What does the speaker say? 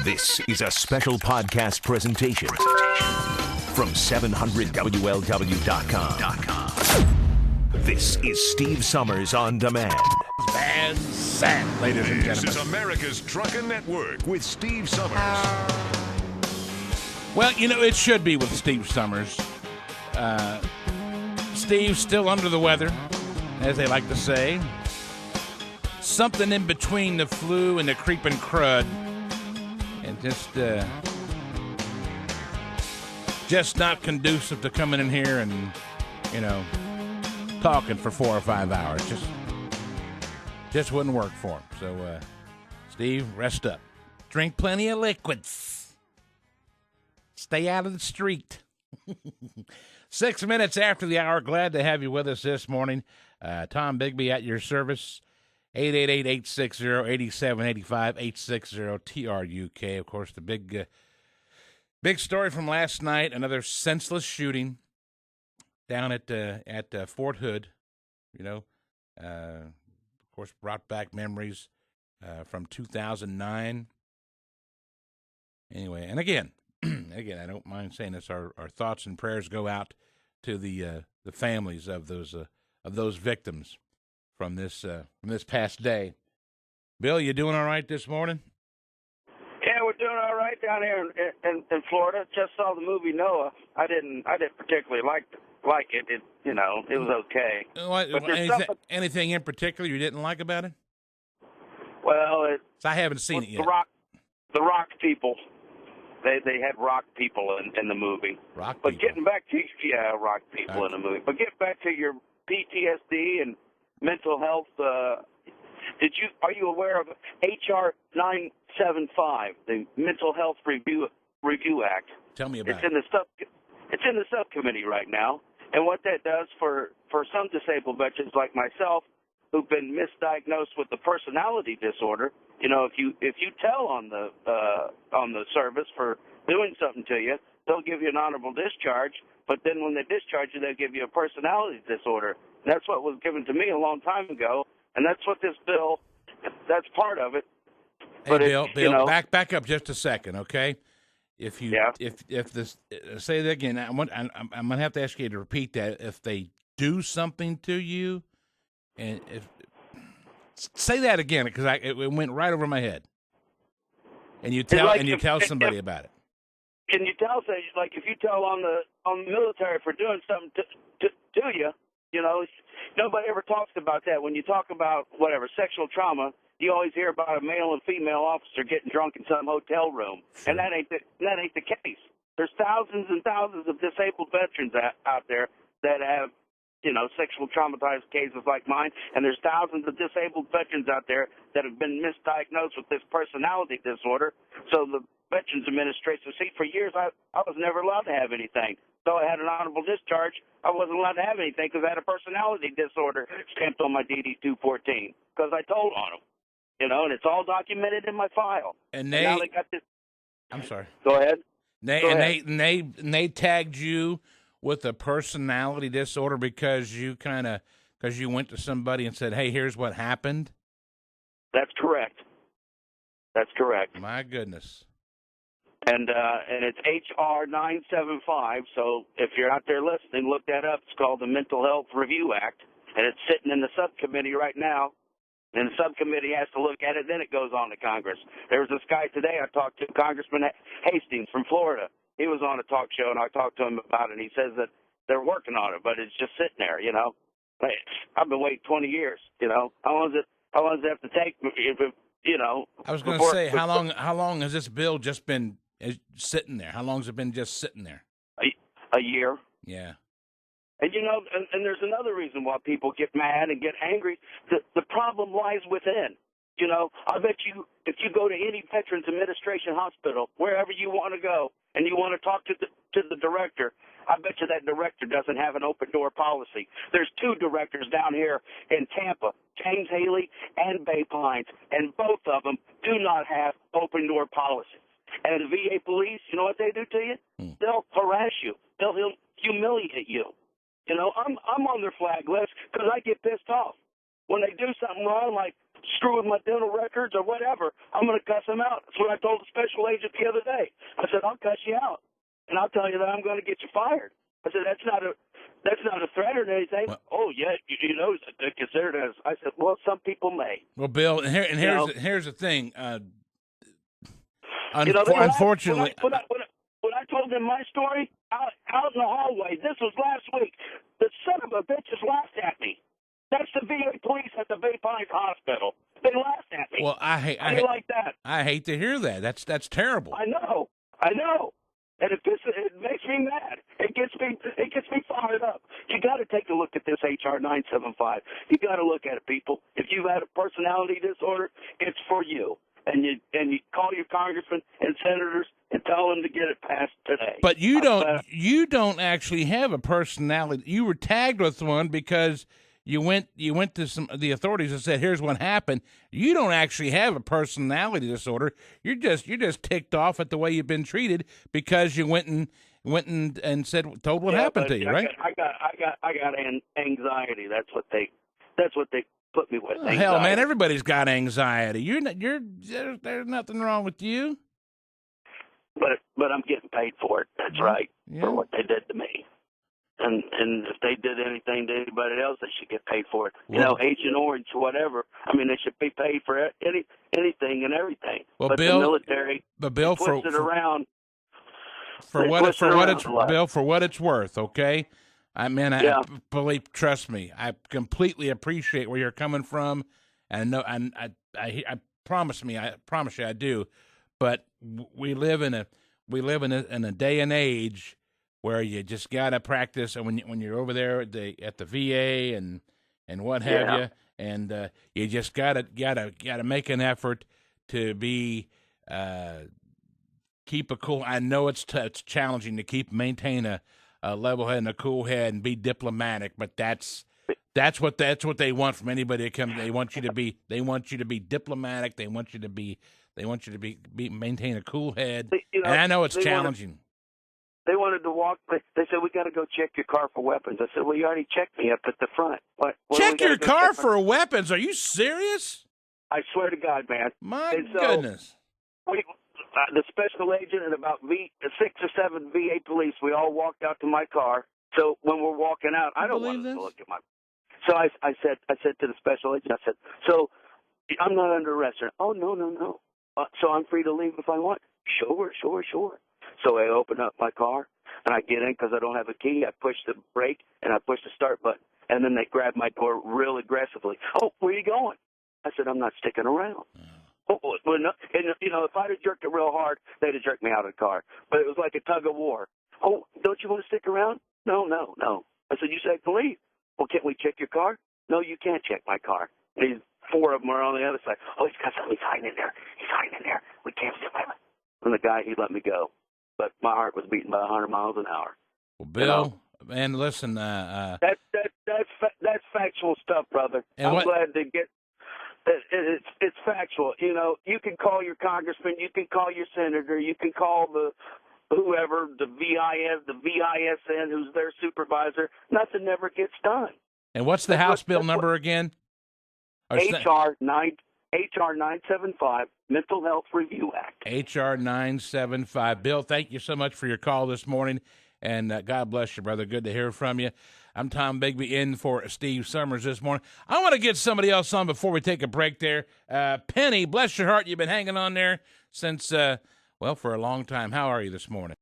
This is a special podcast presentation from 700WLW.com. This is Steve Summers On Demand. Van Sant, ladies and gentlemen. This is America's Truckin' Network with Steve Summers. Well, you know, it should be with Steve Summers. Steve's still under the weather, as they like to say. Something in between the flu and the creeping crud. And just not conducive to coming in here and, you know, talking for 4 or 5 hours. Just wouldn't work for him. So, Steve, rest up. Drink plenty of liquids. Stay out of the street. 6 minutes after the hour. Glad to have you with us this morning. Tom Bigby at your service. 888-860-8785, 860-TRUK. Of course, the big story from last night, another senseless shooting down at Fort Hood, you know. Of course, brought back memories from 2009. Anyway, and again, I don't mind saying this, our thoughts and prayers go out to the families of those victims from this past day. Bill, you doing all right this morning? Yeah, we're doing all right down here in Florida. Just saw the movie Noah. I didn't particularly like it. It was okay. Anything in particular you didn't like about it? Well, I haven't seen it yet. The rock people. They had rock people in the movie. Rock but people. Getting back to rock people in the movie. But getting back to your PTSD and mental health, are you aware of HR 975, the Mental Health Review Act? Tell me about it. It's in the subcommittee right now, and what that does for some disabled veterans like myself who've been misdiagnosed with the personality disorder. You know, if you tell on the service for doing something to you, they'll give you an honorable discharge. But then when they discharge you, they'll give you a personality disorder. And that's what was given to me a long time ago, and that's what this bill. That's part of it. Hey, Bill, back up just a second, okay? If this, say that again. I'm gonna have to ask you to repeat that. If they do something to you, and say that again, because it went right over my head. And you tell somebody about it. Can you tell? Say, like, if you tell on the military for doing something to you, you know, nobody ever talks about that. When you talk about sexual trauma, you always hear about a male and female officer getting drunk in some hotel room, sure. And that ain't the case. There's thousands and thousands of disabled veterans out there that have, you know, sexual traumatized cases like mine, and there's thousands of disabled veterans out there that have been misdiagnosed with this personality disorder. So the Veterans Administration, for years I was never allowed to have anything. So I had an honorable discharge. I wasn't allowed to have anything because I had a personality disorder stamped on my DD-214 because I told on them, you know, and it's all documented in my file. And now they got this. I'm sorry. Go ahead. They tagged you with a personality disorder because you went to somebody and said, "Hey, here's what happened." That's correct. My goodness. And it's HR 975. So if you're out there listening, look that up. It's called the Mental Health Review Act, and it's sitting in the subcommittee right now. And the subcommittee has to look at it, then it goes on to Congress. There was this guy today I talked to, Congressman Hastings from Florida. He was on a talk show, and I talked to him about it. He says that they're working on it, but it's just sitting there, you know. I've been waiting 20 years, you know. How long does it have to take, you know? I was going to say, how long has this bill just been sitting there? How long has it been just sitting there? A year. Yeah. And, you know, and there's another reason why people get mad and get angry. The problem lies within. You know, I bet you if you go to any Veterans Administration hospital, wherever you want to go, and you want to talk to the director, I bet you that director doesn't have an open-door policy. There's 2 directors down here in Tampa, James Haley and Bay Pines, and both of them do not have open-door policies. And the VA police, you know what they do to you? They'll harass you. They'll humiliate you. You know, I'm on their flag list because I get pissed off when they do something wrong. Like screw with my dental records or whatever, I'm going to cuss him out. That's what I told the special agent the other day. I said, I'll cuss you out, and I'll tell you that I'm going to get you fired. I said, that's not a threat or anything. Well, oh, yeah, you know, they consider it as. I said, well, some people may. Well, Bill, here's the thing. Unfortunately. When I told them my story out in the hallway, this was last week, the son of a bitch just laughed at me. That's the VA police at the Bay Pines Hospital. They laughed at me. Well, I hate like that. I hate to hear that. That's terrible. I know. And it makes me mad. It gets me fired up. You got to take a look at this HR 975. You got to look at it, people. If you have a personality disorder, it's for you. And you call your congressmen and senators and tell them to get it passed today. But you don't actually have a personality. You were tagged with one because you went to the authorities and said, "Here's what happened." You don't actually have a personality disorder. You're just ticked off at the way you've been treated because you went and told what happened to you, right? I got anxiety. That's what they put me with. Oh, hell, man, everybody's got anxiety. There's nothing wrong with you. But I'm getting paid for it. That's right. Yeah. For what they did to me. And if they did anything to anybody else, they should get paid for it. You know, Agent Orange, whatever. I mean, they should be paid for anything and everything. Well, but Bill, the military, Bill, twist it around. For what it's worth, okay? I mean, trust me, I completely appreciate where you're coming from, and I promise you I do. But we live in a day and age where you just gotta practice, and when you're over there at the VA and what have you, and you just gotta make an effort to be keep a cool. I know it's challenging to maintain a level head and a cool head and be diplomatic, but that's what they want from anybody that comes. They want you to be diplomatic. They want you to maintain a cool head. And I know it's challenging. They wanted to walk. They said, we got to go check your car for weapons. I said, well, you already checked me up at the front. What check your car for weapons? Are you serious? I swear to God, man. My goodness. The special agent and about 6 or 7 VA police, we all walked out to my car. So when we're walking out, I don't want to look at my. So I said to the special agent, I said, so I'm not under arrest. Oh, no. So I'm free to leave if I want. Sure. So I open up my car, and I get in because I don't have a key. I push the brake, and I push the start button. And then they grab my door real aggressively. Oh, where are you going? I said, I'm not sticking around. Oh, well, no, and, you know, if I'd have jerked it real hard, they'd have jerked me out of the car. But it was like a tug of war. Oh, don't you want to stick around? No. I said, you said I can leave. Well, can't we check your car? No, you can't check my car. And 4 of them are on the other side. Oh, he's got something. He's hiding in there. We can't see him. And the guy, he let me go. But my heart was beating by 100 miles an hour. Well, Bill, man, listen. That's factual stuff, brother. I'm glad to get. It's factual. You know, you can call your congressman, you can call your senator, you can call whoever, the VISN, who's their supervisor. Nothing never gets done. And what's the House bill number again? HR 975, Mental Health Review Act. HR 975. Bill, thank you so much for your call this morning, and God bless you, brother. Good to hear from you. I'm Tom Bigby in for Steve Summers this morning. I want to get somebody else on before we take a break there. Penny, bless your heart, you've been hanging on there since, for a long time. How are you this morning?